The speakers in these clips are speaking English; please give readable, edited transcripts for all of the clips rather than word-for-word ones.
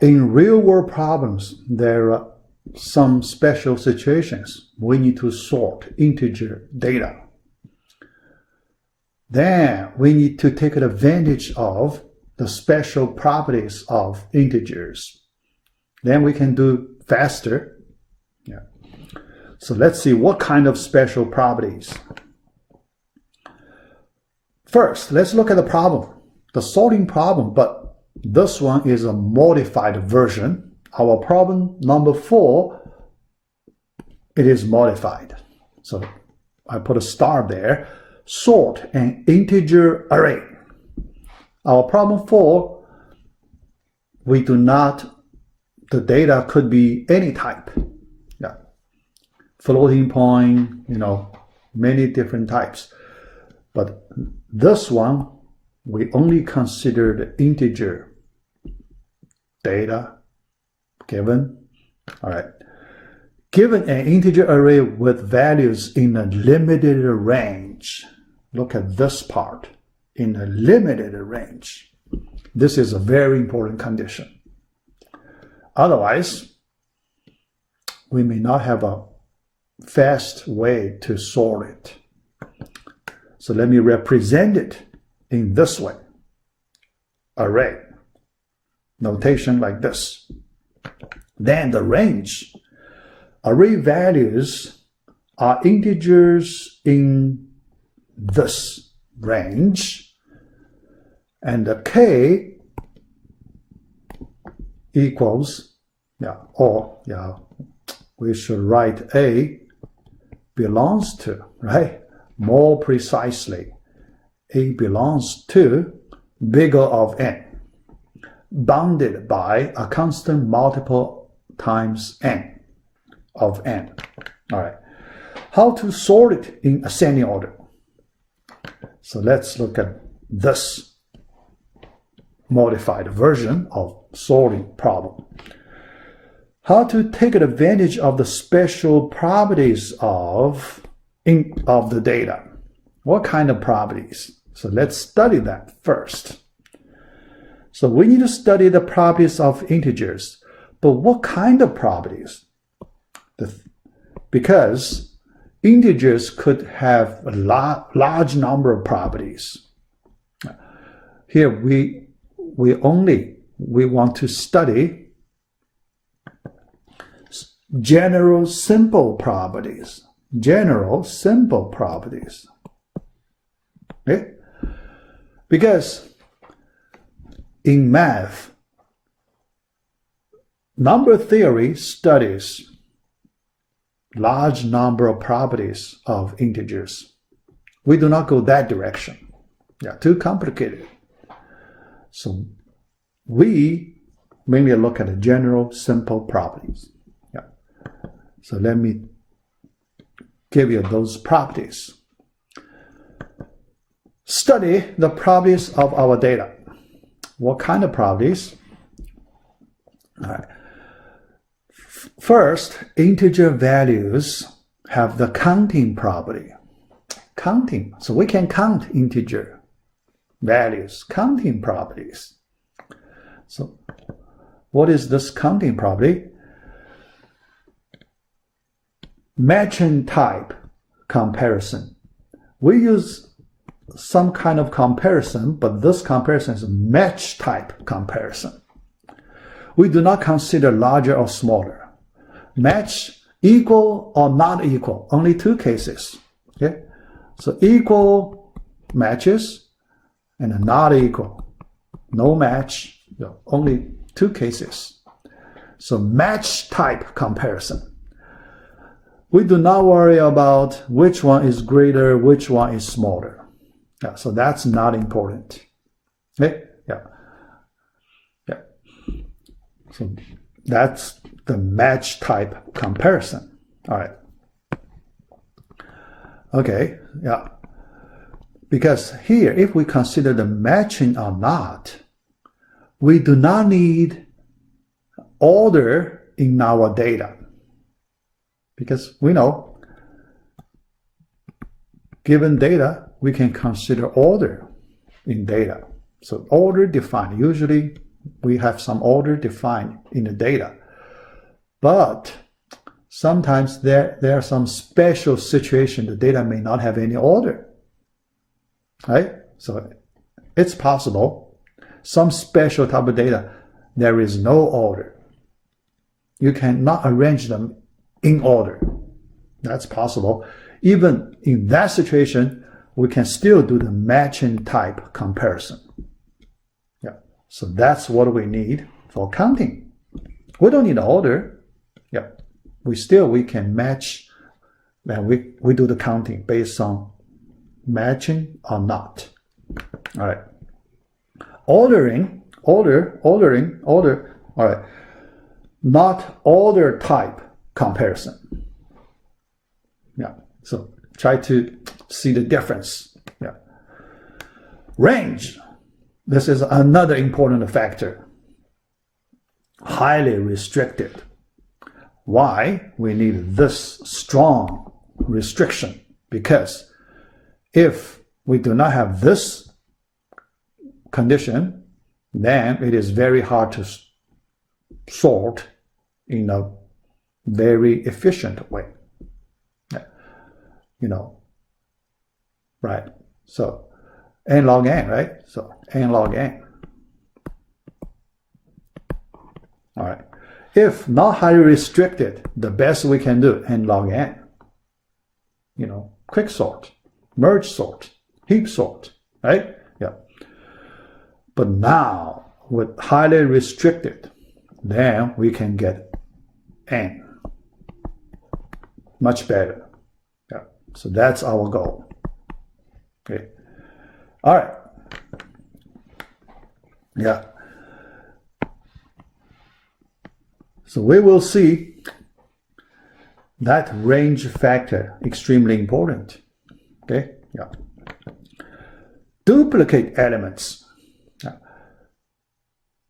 In real-world problems, there are some special situations we need to sort integer data. Then we need to take advantage of the special properties of integers. Then we can do faster. Yeah. So let's see what kind of special properties. First, let's look at the problem, the sorting problem, but this one is a modified version. Our problem number 4, it is modified. So I put a star there. Sort an integer array. Our problem 4, we do not, the data could be any type. Yeah. Floating point, many different types. But this one, we only consider the integer data given. All right. Given an integer array with values in a limited range. Look at this part, in a limited range. This is a very important condition. Otherwise, we may not have a fast way to sort it. So let me represent it in this way. Array. Notation like this. Then the range. Array values are integers in this range, and the k equals, we should write a belongs to, right? More precisely, a belongs to bigger of n, bounded by a constant multiple times n of n. All right. How to sort it in ascending order? So let's look at this modified version of sorting problem. How to take advantage of the special properties of the data. What kind of properties? So let's study that first. So we need to study the properties of integers. But what kind of properties? Because integers could have a large number of properties. Here we want to study general simple properties. General simple properties. Okay? Because in math, number theory studies large number of properties of integers. We do not go that direction. Yeah, too complicated. So we mainly look at the general simple properties. Yeah. So let me give you those properties. Study the properties of our data. What kind of properties? All right. First, integer values have the counting property. Counting. So we can count integer values, counting properties. So what is this counting property? Matching type comparison. We use some kind of comparison, but this comparison is a match type comparison. We do not consider larger or smaller. Match equal or not equal, only 2 cases. Okay? So equal matches and not equal, no match, only 2 cases. So match type comparison. We do not worry about which one is greater, which one is smaller. Yeah, so that's not important. Okay? Yeah. So that's the match type comparison. All right. Okay, yeah. Because here, if we consider the matching or not, we do not need order in our data. Because we know, given data, we can consider order in data. So order defined, usually we have some order defined in the data. But sometimes there are some special situation the data may not have any order, right? So it's possible some special type of data there is no order. You cannot arrange them in order. That's possible. Even in that situation, we can still do the matching type comparison. Yeah. So that's what we need for counting. We don't need order. Yeah. We can match, and we do the counting based on matching or not. All right. Ordering. All right. Not order type comparison. Yeah. So try to see the difference. Yeah. Range. This is another important factor. Highly restricted. Why we need this strong restriction? Because if we do not have this condition, then it is very hard to sort in a very efficient way. You know, right? So n log n, right? So n log n. All right. If not highly restricted, the best we can do n log n. You know, quick sort, merge sort, heap sort, right? Yeah. But now with highly restricted, then we can get n. Much better. Yeah. So that's our goal. Okay. All right. Yeah. So we will see that range factor extremely important. Okay. Yeah. Duplicate elements.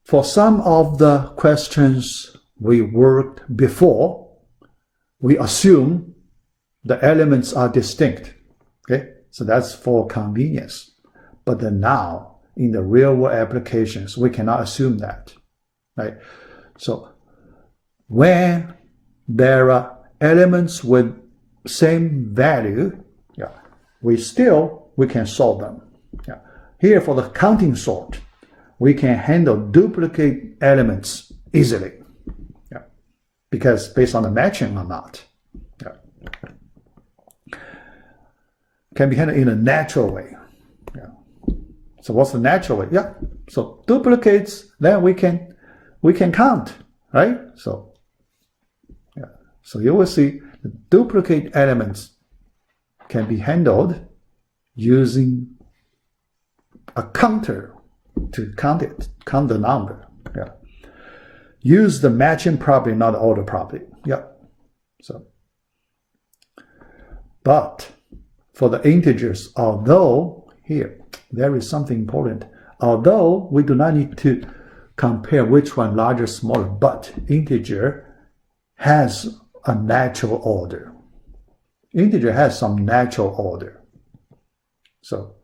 For some of the questions we worked before, we assume the elements are distinct. Okay, so that's for convenience. But then now, in the real-world applications, we cannot assume that. Right? So when there are elements with same value, yeah, we can solve them. Yeah. Here for the counting sort, we can handle duplicate elements easily. Yeah. Because based on the matching or not. Yeah. Can be handled in a natural way. Yeah. So what's the natural way? Yeah. So duplicates, then we can count, right? So yeah. So you will see the duplicate elements can be handled using a counter to count the number. Yeah. Use the matching property, not the order property. Yeah. So, but for the integers, although here there is something important, although we do not need to compare which one larger, smaller, but integer has a natural order. Integer has some natural order. So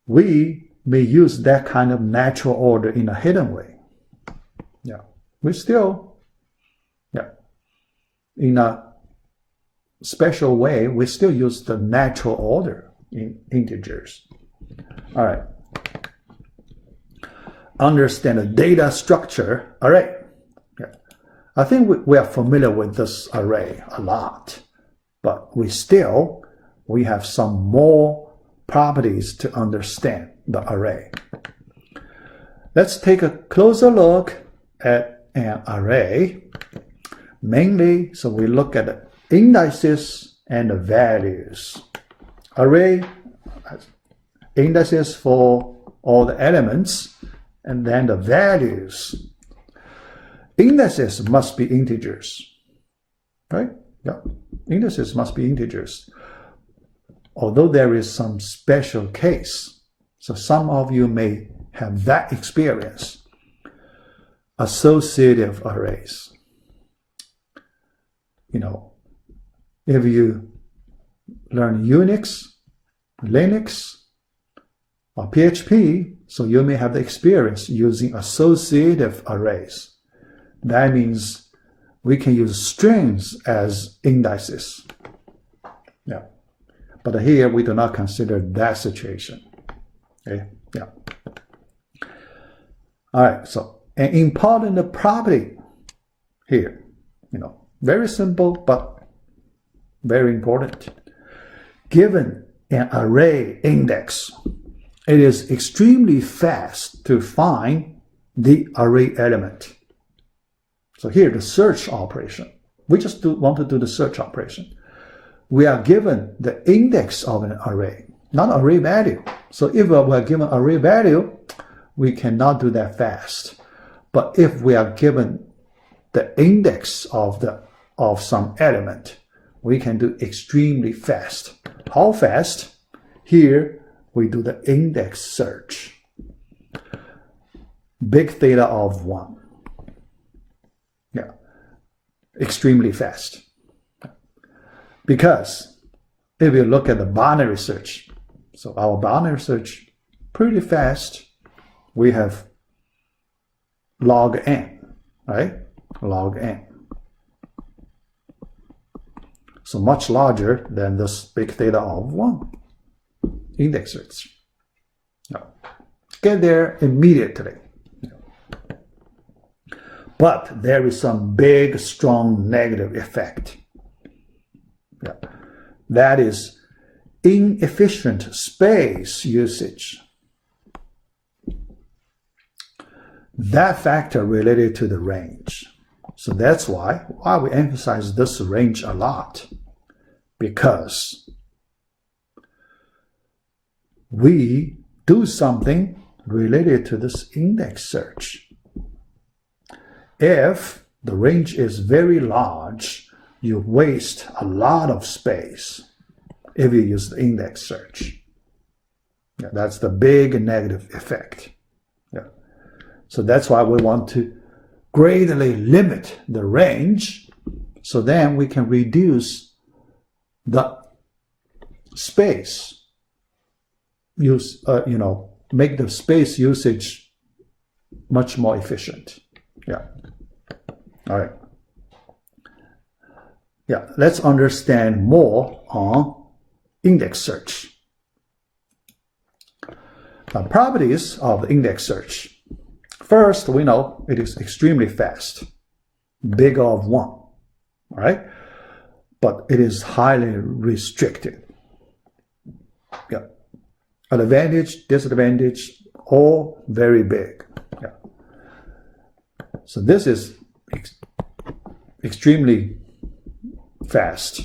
we may use that kind of natural order in a hidden way. Yeah. We still, yeah, in a special way, we still use the natural order in integers. All right. Understand the data structure array. Yeah. I think we are familiar with this array a lot, but we have some more properties to understand the array. Let's take a closer look at an array. Mainly, so we look at the indices and the values. Array has indices for all the elements, and then the values. Indices must be integers, right? Yeah, indices must be integers. Although there is some special case, so some of you may have that experience. Associative arrays. You know, if you learn Unix, Linux, or PHP, So you may have the experience using associative arrays. That means we can use strings as indices. Yeah. But here we do not consider that situation. Okay. Yeah. All right. So an important property here, very simple but very important. Given an array index, it is extremely fast to find the array element. So here, the search operation. We just want to do the search operation. We are given the index of an array, not array value. So if we are given array value, we cannot do that fast. But if we are given the index of some element, we can do extremely fast. How fast? Here, we do the index search. Big theta of 1. Yeah, extremely fast. Because if you look at the binary search, so our binary search, pretty fast, we have log n, right? Log n. So much larger than this big theta of 1. Index search. No. Get there immediately. But there is some big, strong negative effect. Yeah. That is inefficient space usage. That factor related to the range. So that's why we emphasize this range a lot. Because we do something related to this index search. If the range is very large, you waste a lot of space if you use the index search. Yeah, that's the big negative effect. Yeah. So that's why we want to greatly limit the range, so then we can reduce the space use, make the space usage much more efficient. Yeah. All right. Yeah, let's understand more on index search. The properties of the index search. First, we know it is extremely fast, big of 1, all right? But it is highly restricted. Yeah. Advantage, disadvantage, all very big. Yeah. So this is extremely fast.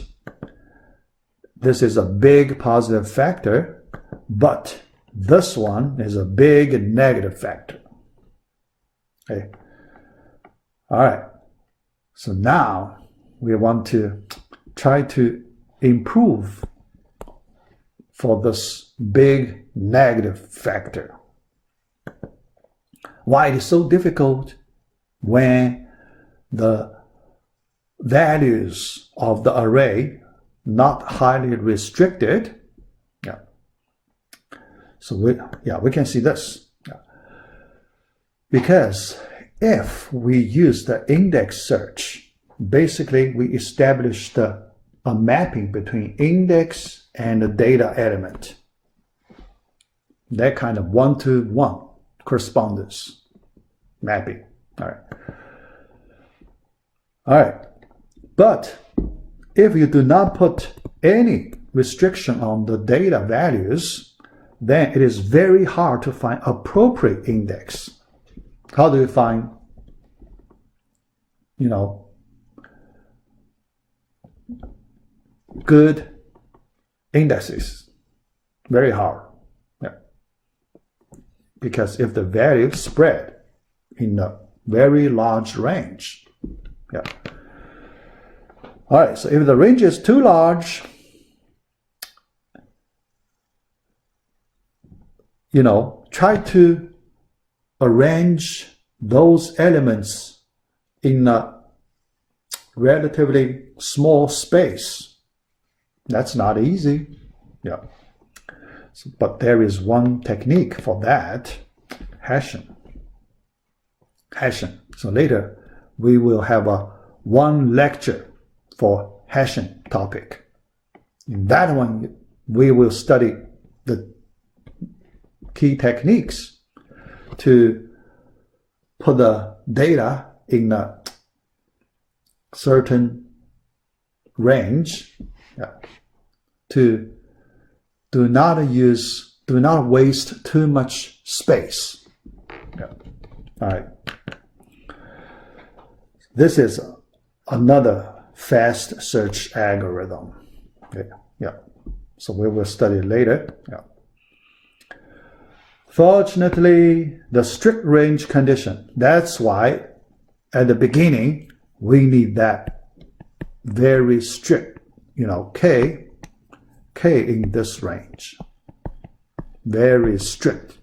This is a big positive factor, but this one is a big negative factor. Okay. All right. So now we want to try to improve for this big negative factor. Why it is so difficult when the values of the array not highly restricted. Yeah. So we can see this. Yeah. Because if we use the index search, basically we established a mapping between index and the data element. That kind of 1-to-1 correspondence mapping. All right. All right. But if you do not put any restriction on the data values, then it is very hard to find appropriate index. How do you find, good indexes? Very hard. Yeah. Because if the value spread in a very large range. Yeah. All right, so if the range is too large, try to arrange those elements in a relatively small space. That's not easy. Yeah. So, but there is one technique for that. hashing. So later we will have one lecture for hashing topic. In that one, we will study the key techniques to put the data in a certain range, to do not waste too much space. All right. This is another fast search algorithm. So we will study later. Fortunately, the strict range condition, that's why at the beginning we need that very strict, K in this range. Very strict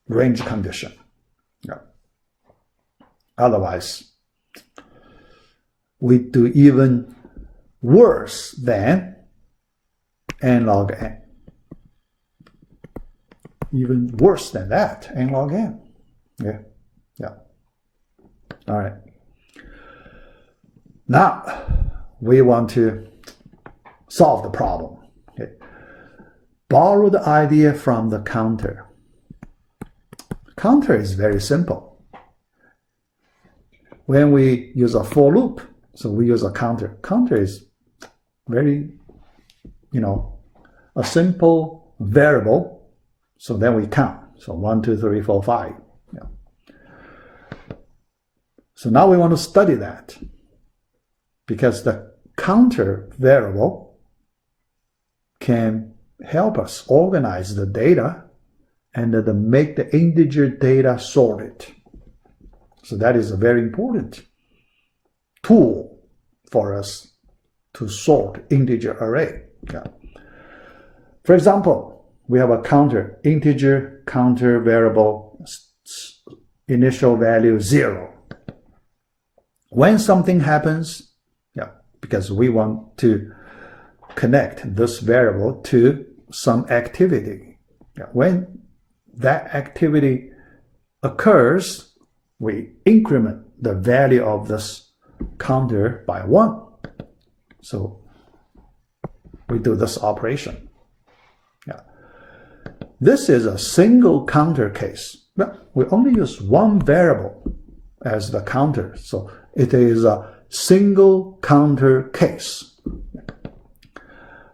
range condition. Otherwise, we do even worse than n log n. Even worse than that, n log n. All right. Now, we want to solve the problem. Borrow the idea from the counter. Counter is very simple. When we use a for loop, so we use a counter. Counter is very, a simple variable. So then we count. So 1, 2, 3, 4, 5. So now we want to study that, because the counter variable can help us organize the data and make the integer data sorted. So that is a very important tool for us to sort integer array. For example, we have a counter, integer counter variable, initial value 0. When something happens, because we want to connect this variable to some activity. When that activity occurs, we increment the value of this counter by 1. So we do this operation. This is a single counter case. We only use one variable as the counter. So it is a single counter case.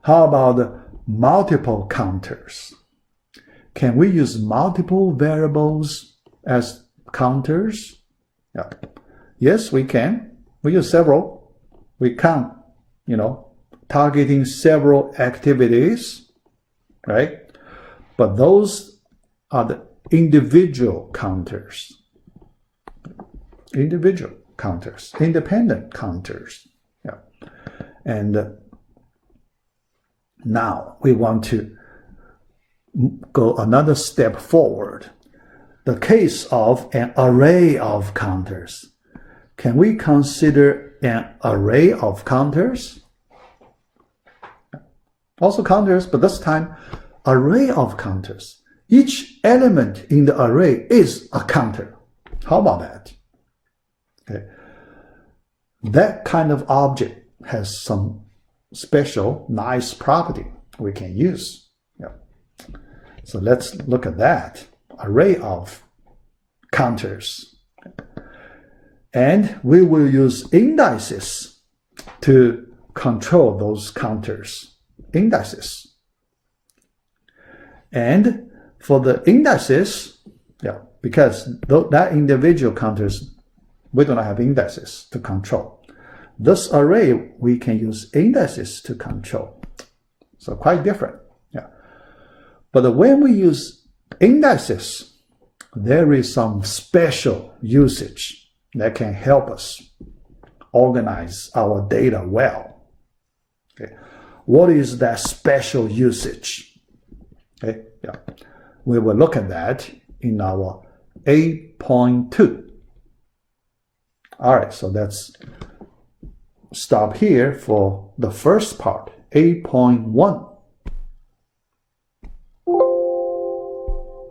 How about multiple counters? Can we use multiple variables as counters? Yes, we can. We use several. We count, targeting several activities, right? But those are the individual counters. Individual counters, independent counters. And now we want to go another step forward. The case of an array of counters. Can we consider an array of counters? Also counters, but this time array of counters. Each element in the array is a counter. How about that? That kind of object has some special nice property we can use. So let's look at that. Array of counters. And we will use indices to control those counters. Indices. And for the indices, because that individual counters, we do not have indices to control. This array, we can use indices to control. So quite different. But when we use indices, there is some special usage that can help us organize our data well. What is that special usage? We will look at that in our 8.2. All right, so let's stop here for the first part, 8.1.